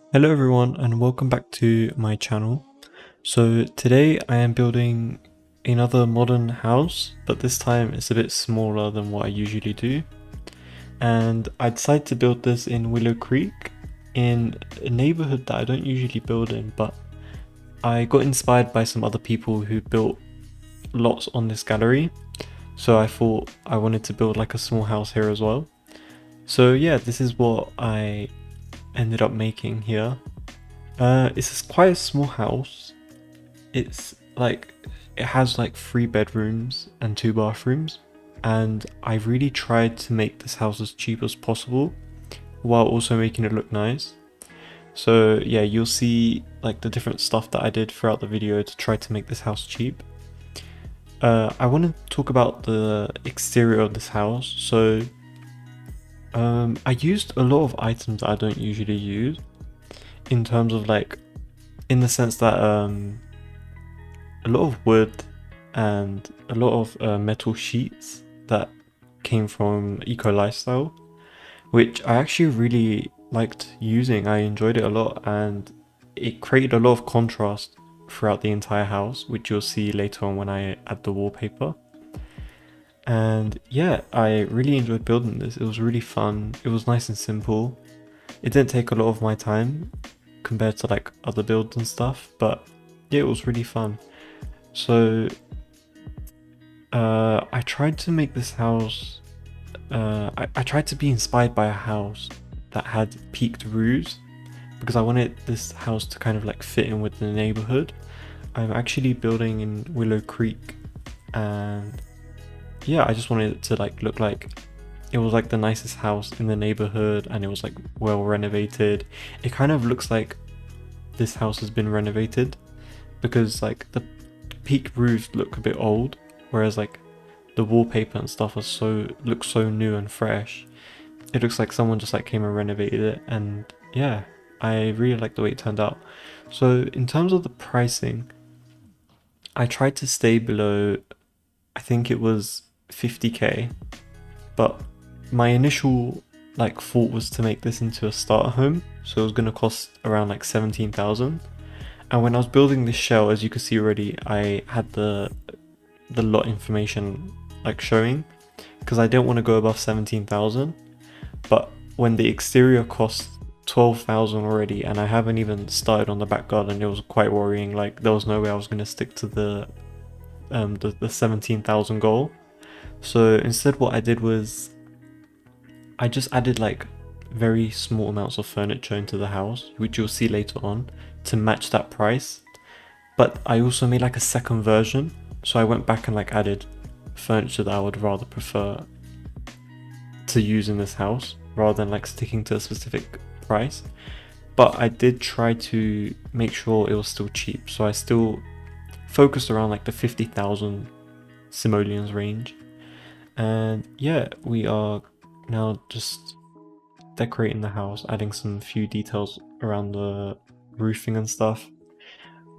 Hello everyone and welcome back to my channel. So today I am building another modern house, but this time it's a bit smaller than what I usually do. And I decided to build this in Willow Creek in a neighborhood that I don't usually build in, but I got inspired by some other people who built lots on this gallery. So I thought I wanted to build like a small house here as well. So yeah, this is what I ended up making here. It's quite a small house. It's like, it has like 3 bedrooms and 2 bathrooms, and I really tried to make this house as cheap as possible while also making it look nice. So yeah, you'll see like the different stuff that I did throughout the video to try to make this house cheap. I want to talk about the exterior of this house. So I used a lot of items that I don't usually use, in terms of like, in the sense that a lot of wood and a lot of metal sheets that came from Eco Lifestyle, which I actually really liked using. I enjoyed it a lot and it created a lot of contrast throughout the entire house, which you'll see later on when I add the wallpaper. And yeah, I really enjoyed building this. It was really fun. It was nice and simple. It didn't take a lot of my time compared to like other builds and stuff, but yeah, it was really fun. So I tried to make this house, I tried to be inspired by a house that had peaked roofs, because I wanted this house to kind of like fit in with the neighborhood. I'm actually building in Willow Creek, and yeah, I just wanted it to like look like it was like the nicest house in the neighborhood, and it was like well renovated. It kind of looks like this house has been renovated, because like the peak roofs look a bit old, whereas like the wallpaper and stuff looks so new and fresh. It looks like someone just like came and renovated it, and yeah, I really like the way it turned out. So in terms of the pricing, I tried to stay below, I think it was 50k, but my initial like thought was to make this into a starter home, so it was going to cost around like 17,000. And when I was building this shell, as you can see already, I had the lot information like showing, because I didn't want to go above 17,000. But when the exterior cost 12,000 already, and I haven't even started on the back garden, it was quite worrying. Like there was no way I was going to stick to the 17,000 goal. So instead what I did was I just added like very small amounts of furniture into the house, which you'll see later on, to match that price. But I also made like a second version, so I went back and like added furniture that I would rather prefer to use in this house, rather than like sticking to a specific price. But I did try to make sure it was still cheap, so I still focused around like the 50,000 simoleons range. And yeah, we are now just decorating the house, adding some few details around the roofing and stuff.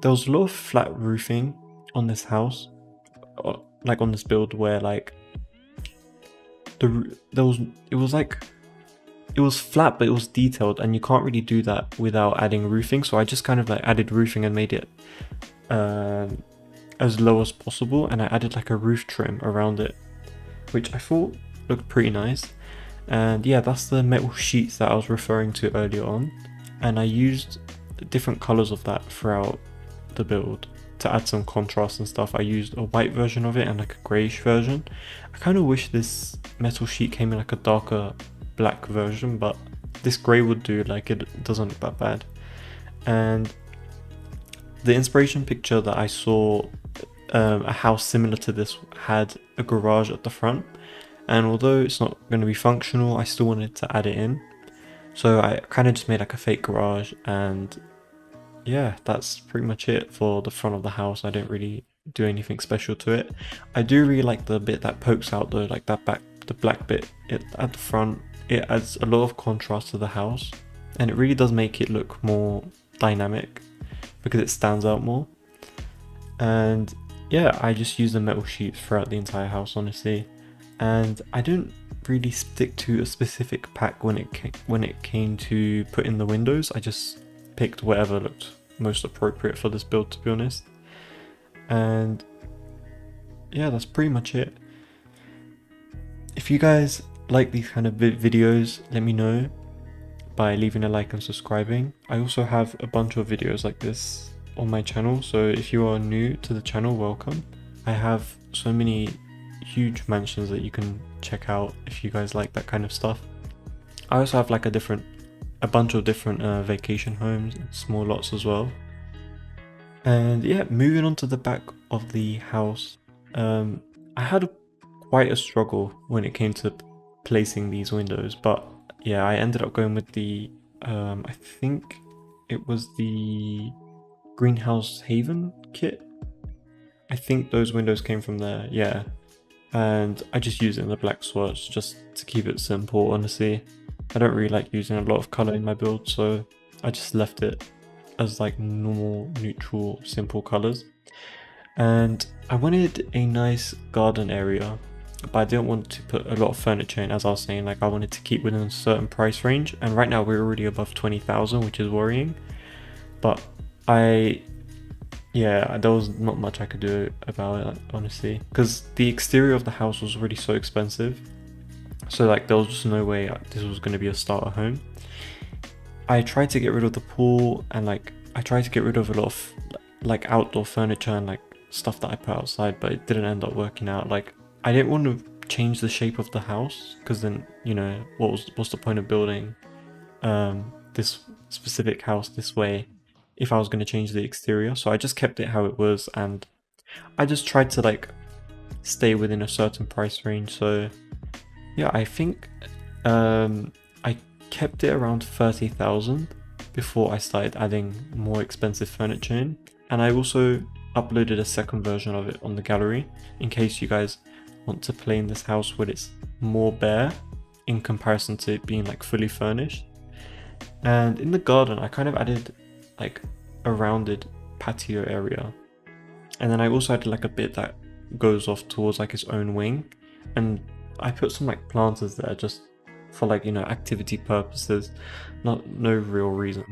There was a lot of flat roofing on this house, like on this build, where like it was flat but it was detailed, and you can't really do that without adding roofing. So I just kind of like added roofing and made it as low as possible, and I added like a roof trim around it, which I thought looked pretty nice. And yeah, that's the metal sheets that I was referring to earlier on, and I used different colors of that throughout the build to add some contrast and stuff. I used a white version of it and like a greyish version. I kind of wish this metal sheet came in like a darker black version, but this grey would do. Like it doesn't look that bad. And the inspiration picture that I saw, a house similar to this had a garage at the front, and although it's not going to be functional, I still wanted to add it in. So I kind of just made like a fake garage, and yeah, that's pretty much it for the front of the house. I didn't really do anything special to it. I do really like the bit that pokes out though, like that the black bit at the front. It adds a lot of contrast to the house, and it really does make it look more dynamic because it stands out more. And yeah, I just used the metal sheets throughout the entire house, honestly. And I didn't really stick to a specific pack when it came to put in the windows. I just just picked whatever looked most appropriate for this build, to be honest. And yeah, that's pretty much it. If you guys like these kind of videos, let me know by leaving a like and subscribing. I also have a bunch of videos like this on my channel, so if you are new to the channel, welcome. I have so many huge mansions that you can check out if you guys like that kind of stuff. I also have like a bunch of different vacation homes and small lots as well. And yeah, moving on to the back of the house, I had quite a struggle when it came to placing these windows, but yeah, I ended up going with the I think it was the Greenhouse Haven kit. I think those windows came from there, yeah. And I just use it in the black swatch just to keep it simple, honestly. I don't really like using a lot of color in my build, so I just left it as like normal, neutral, simple colors. And I wanted a nice garden area, but I didn't want to put a lot of furniture in, as I was saying. Like, I wanted to keep within a certain price range, and right now we're already above 20,000, which is worrying. But yeah, there was not much I could do about it, honestly, because the exterior of the house was already so expensive. So like, there was just no way this was going to be a starter home. I tried to get rid of the pool, and like I tried to get rid of a lot of like outdoor furniture and like stuff that I put outside, but it didn't end up working out. Like, I didn't want to change the shape of the house, because then, you know, what's the point of building this specific house this way if I was going to change the exterior. So I just kept it how it was, and I just tried to like stay within a certain price range. So yeah, I think I kept it around 30,000 before I started adding more expensive furniture in. And I also uploaded a second version of it on the gallery in case you guys want to play in this house when it's more bare in comparison to it being like fully furnished. And in the garden, I kind of added like a rounded patio area, and then I also added like a bit that goes off towards like its own wing, and I put some like planters there just for like, you know, activity purposes, no real reason.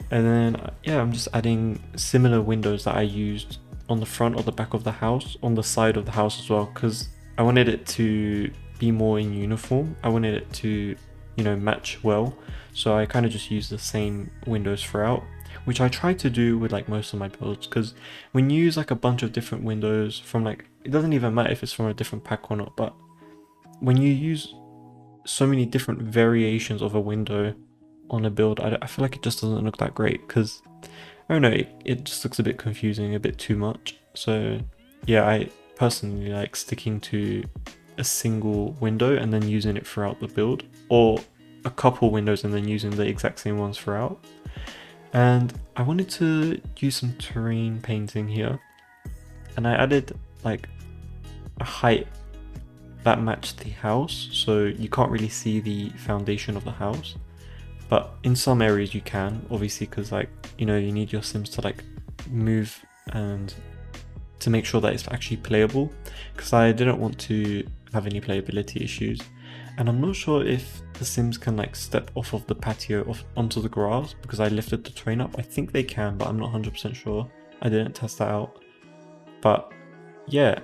And then yeah, I'm just adding similar windows that I used on the front or the back of the house, on the side of the house as well, because I wanted it to be more in uniform. I wanted it to, you know, match well. So I kind of just used the same windows throughout, which I try to do with like most of my builds, because when you use like a bunch of different windows from like, it doesn't even matter if it's from a different pack or not, but when you use so many different variations of a window on a build, I feel like it just doesn't look that great, because I don't know, it just looks a bit confusing, a bit too much. So yeah, I personally like sticking to a single window and then using it throughout the build, or a couple windows and then using the exact same ones throughout. And I wanted to use some terrain painting here, and I added like a height that matched the house, so you can't really see the foundation of the house, but in some areas you can, obviously, because like, you know, you need your Sims to like move and to make sure that it's actually playable, because I didn't want to have any playability issues. And I'm not sure if the Sims can like step off of the patio onto the grass, because I lifted the terrain up. I think they can, but I'm not 100% sure. I didn't test that out. But yeah,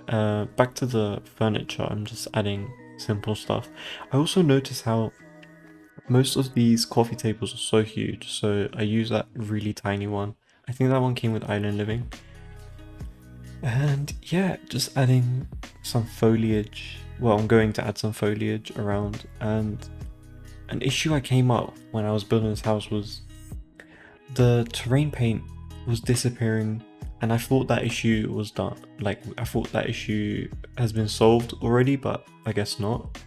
back to the furniture, I'm just adding simple stuff. I also noticed how most of these coffee tables are so huge, so I use that really tiny one. I think that one came with Island Living. And yeah, just adding some foliage. Well, I'm going to add some foliage around. And an issue I came up when I was building this house was the terrain paint was disappearing, and I thought that issue was done. Like, I thought that issue has been solved already, but I guess not.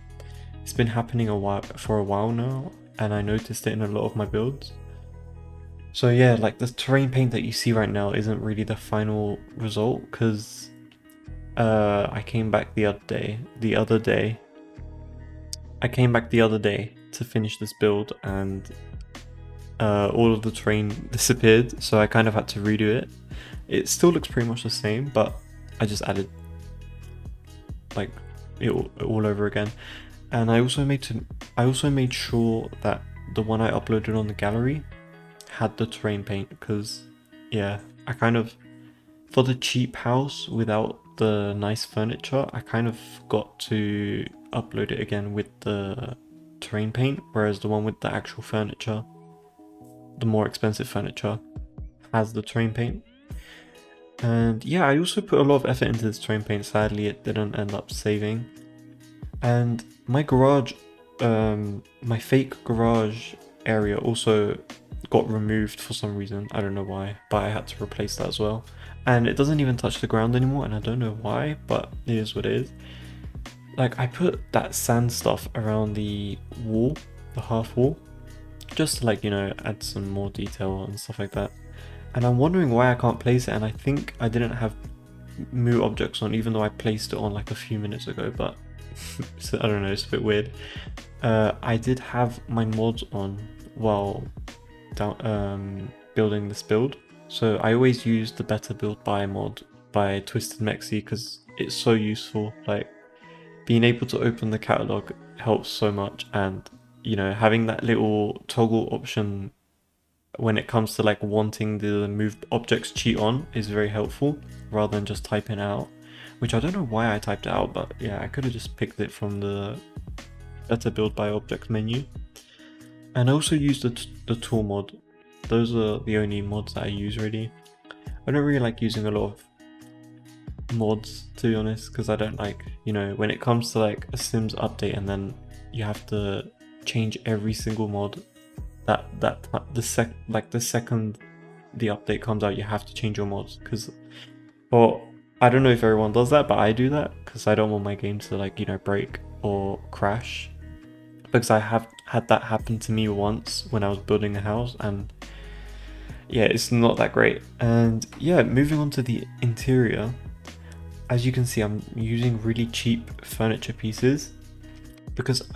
It's been happening for a while now, and I noticed it in a lot of my builds. So yeah, like the terrain paint that you see right now isn't really the final result, because I came back the other day to finish this build, and all of the terrain disappeared, so I kind of had to redo it. It still looks pretty much the same, but I just added like it all over again. And I also made sure that the one I uploaded on the gallery had the terrain paint, because yeah, I kind of, for the cheap house without the nice furniture, I kind of got to upload it again with the terrain paint, whereas the one with the actual furniture, the more expensive furniture, has the terrain paint. And yeah, I also put a lot of effort into this terrain paint. Sadly, it didn't end up saving. And my garage, my fake garage area also got removed for some reason. I don't know why, but I had to replace that as well. And it doesn't even touch the ground anymore, and I don't know why, but it is what it is. Like, I put that sand stuff around the wall, the half wall, just to, like, you know, add some more detail and stuff like that. And I'm wondering why I can't place it, and I think I didn't have move objects on, even though I placed it on like a few minutes ago, but so, I don't know, it's a bit weird. I did have my mods on while building this build, so I always use the Better Build By mod by Twisted Mexi because it's so useful. Like, being able to open the catalog helps so much, and you know, having that little toggle option when it comes to like wanting the move objects cheat on is very helpful, rather than just typing out, which I don't know why I typed it out, but yeah, I could have just picked it from the Better Build By Objects menu. And I also use the tool mod. Those are the only mods that I use really. I don't really like using a lot of mods, to be honest, because I don't like, you know, when it comes to like a Sims update and then you have to change every single mod the second the update comes out, you have to change your mods, because, well, I don't know if everyone does that, but I do that because I don't want my game to, like, you know, break or crash, because I have had that happen to me once when I was building a house, and yeah, it's not that great. And yeah, moving on to the interior, as you can see, I'm using really cheap furniture pieces because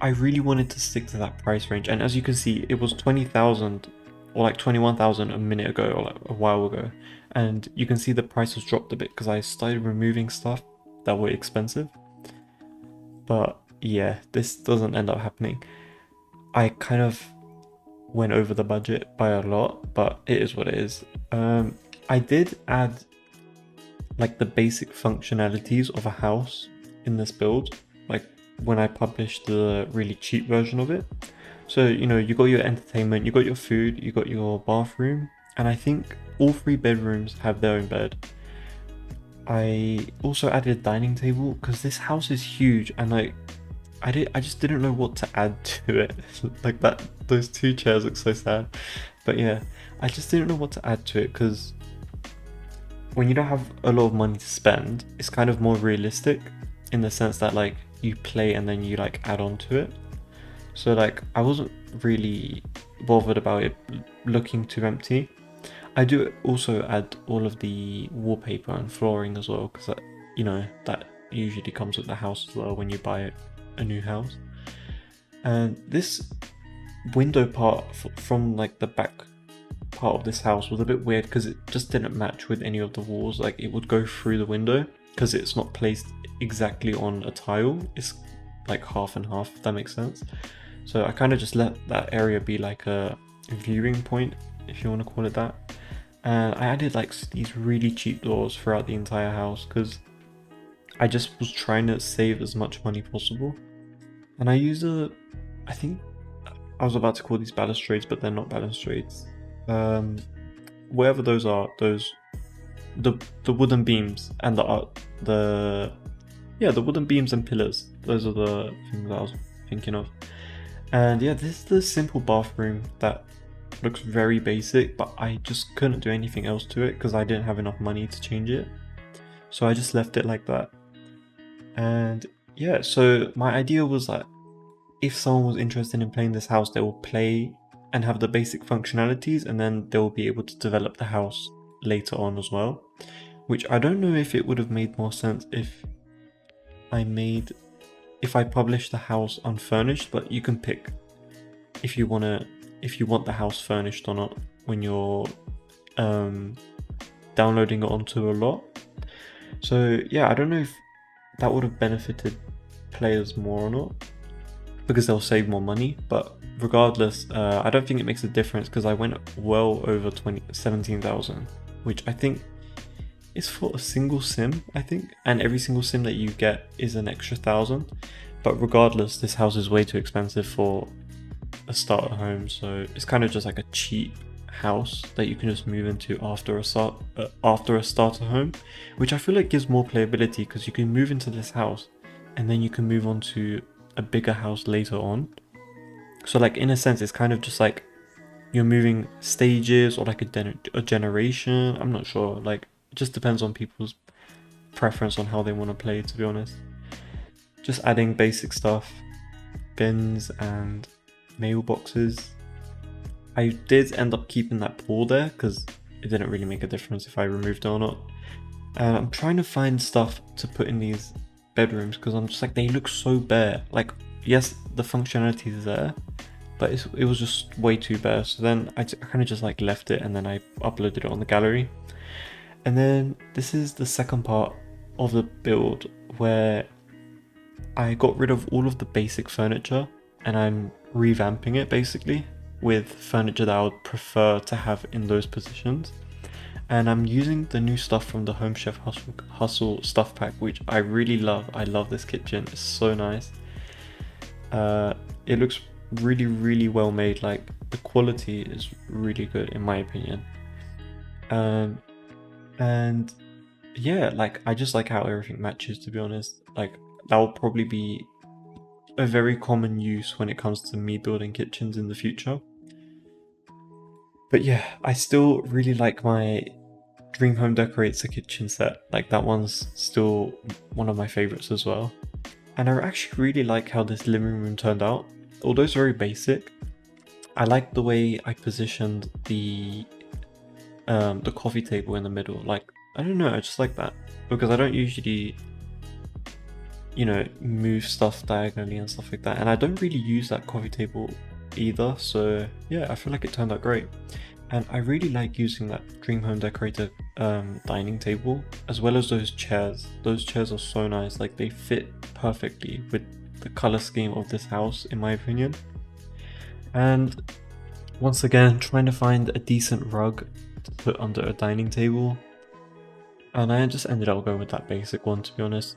I really wanted to stick to that price range. And as you can see, it was 20,000 or like 21,000 a minute ago, or like a while ago. And you can see the price has dropped a bit because I started removing stuff that were expensive. But yeah, this doesn't end up happening. I kind of went over the budget by a lot, but it is what it is. I did add like the basic functionalities of a house in this build, like when I published the really cheap version of it. So, you know, you got your entertainment, you got your food, you got your bathroom, and I think all 3 bedrooms have their own bed. I also added a dining table because this house is huge, and like I just didn't know what to add to it. Like those 2 chairs look so sad. But yeah, I just didn't know what to add to it because when you don't have a lot of money to spend, it's kind of more realistic in the sense that like you play and then you like add on to it. So like I wasn't really bothered about it looking too empty. I do also add all of the wallpaper and flooring as well, because you know, that usually comes with the house as well when you buy a new house. And this window part from like the back part of this house was a bit weird because it just didn't match with any of the walls. Like it would go through the window because it's not placed exactly on a tile. It's like half and half, if that makes sense. So I kind of just let that area be like a viewing point, if you want to call it that. And I added like these really cheap doors throughout the entire house because I just was trying to save as much money possible. And I use I think I was about to call these balustrades, but they're not balustrades. Whatever those are, the wooden beams and the wooden beams and pillars. Those are the things that I was thinking of. And yeah, this is the simple bathroom that looks very basic, but I just couldn't do anything else to it because I didn't have enough money to change it. So I just left it like that. And yeah, so my idea was that if someone was interested in playing this house, they will play and have the basic functionalities, and then they'll be able to develop the house later on as well. Which I don't know if it would have made more sense if I published the house unfurnished, but you can pick if you want the house furnished or not when you're downloading it onto a lot. So yeah, I don't know if that would have benefited players more or not. because they'll save more money. But regardless, I don't think it makes a difference because I went well over 17,000, which I think is for a single sim, I think, and every single sim that you get is an extra 1,000. But regardless, this house is way too expensive for a starter home, so it's kind of just like a cheap house that you can just move into after a starter home, which I feel like gives more playability because you can move into this house and then you can move on to a bigger house later on. So like in a sense, it's kind of just like you're moving stages or like a generation. I'm not sure, like it just depends on people's preference on how they want to play, to be honest. Just adding basic stuff, bins and mailboxes. I did end up keeping that pool there because it didn't really make a difference if I removed it or not. And I'm trying to find stuff to put in these bedrooms because I'm just like, they look so bare. Like, yes, the functionality is there, but it was just way too bare. So then I kind of just like left it and then I uploaded it on the gallery. And then this is the second part of the build where I got rid of all of the basic furniture and I'm revamping it basically with furniture that I would prefer to have in those positions. And I'm using the new stuff from the Home Chef Hustle stuff pack, which I really love. I love this kitchen, it's so nice. It looks really, really well made. Like the quality is really good in my opinion. And yeah, like I just like how everything matches, to be honest. Like that will probably be a very common use when it comes to me building kitchens in the future. But yeah, I still really like my Dream Home Decorates a kitchen set. Like that one's still one of my favorites as well. And I actually really like how this living room turned out. Although it's very basic, I like the way I positioned the coffee table in the middle. Like, I don't know, I just like that because I don't usually, you know, move stuff diagonally and stuff like that. And I don't really use that coffee table either. So yeah, I feel like it turned out great. And I really like using that Dream Home Decorator dining table, as well as those chairs. Those chairs are so nice, like they fit perfectly with the color scheme of this house, in my opinion. And once again, trying to find a decent rug to put under a dining table. And I just ended up going with that basic one, to be honest.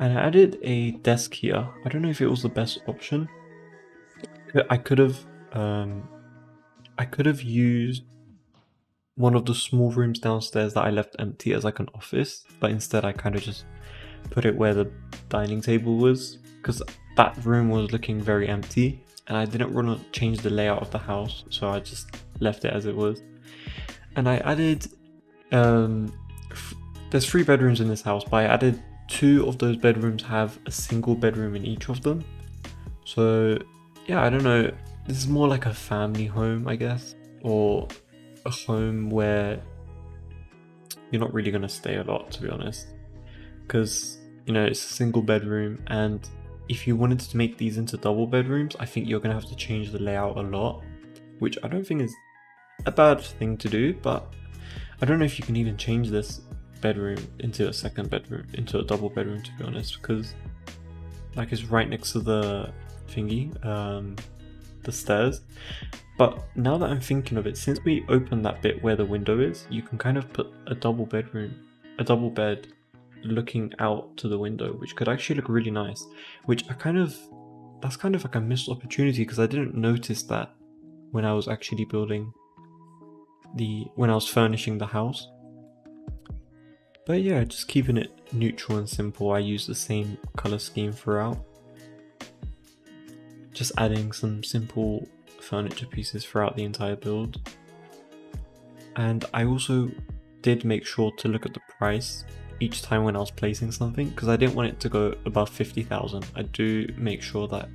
And I added a desk here. I don't know if it was the best option. I could have used one of the small rooms downstairs that I left empty as like an office, but instead I kind of just put it where the dining table was because that room was looking very empty and I didn't want to change the layout of the house, so I just left it as it was. And I added there's 3 bedrooms in this house, but I added 2 of those bedrooms have a single bedroom in each of them. So yeah, I don't know, this is more like a family home, I guess, or a home where you're not really going to stay a lot, to be honest, because, you know, it's a single bedroom, and if you wanted to make these into double bedrooms, I think you're going to have to change the layout a lot, which I don't think is a bad thing to do, but I don't know if you can even change this bedroom into a second bedroom, into a double bedroom, to be honest, because like it's right next to the thingy, the stairs. But now that I'm thinking of it, since we opened that bit where the window is, you can kind of put a double bed looking out to the window, which could actually look really nice, which that's kind of like a missed opportunity because I didn't notice that when I was actually when I was furnishing the house. But yeah, just keeping it neutral and simple. I use the same color scheme throughout. Just adding some simple furniture pieces throughout the entire build. And I also did make sure to look at the price each time when I was placing something because I didn't want it to go above 50,000. I do make sure that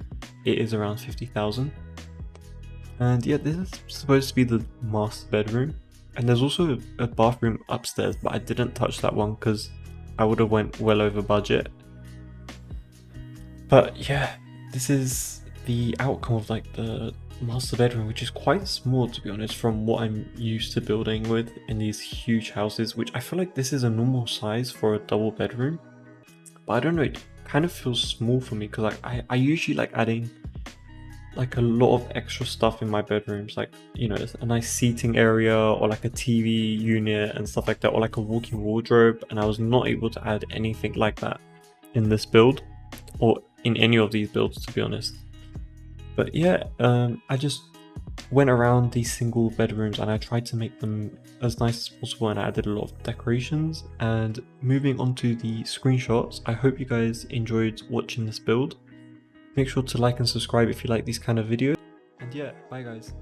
it is around 50,000. And yeah, this is supposed to be the master bedroom. And there's also a bathroom upstairs, but I didn't touch that one because I would have went well over budget. But yeah, this is the outcome of like the master bedroom, which is quite small, to be honest, from what I'm used to building with in these huge houses, which I feel like this is a normal size for a double bedroom. But I don't know, it kind of feels small for me because I usually like adding like a lot of extra stuff in my bedrooms, like, you know, a nice seating area or like a TV unit and stuff like that, or like a walk-in wardrobe, and I was not able to add anything like that in this build or in any of these builds, to be honest. But yeah, I just went around these single bedrooms and I tried to make them as nice as possible, and I added a lot of decorations. And moving on to the screenshots, I hope you guys enjoyed watching this build. Make sure to like and subscribe if you like these kind of videos. And yeah, bye guys.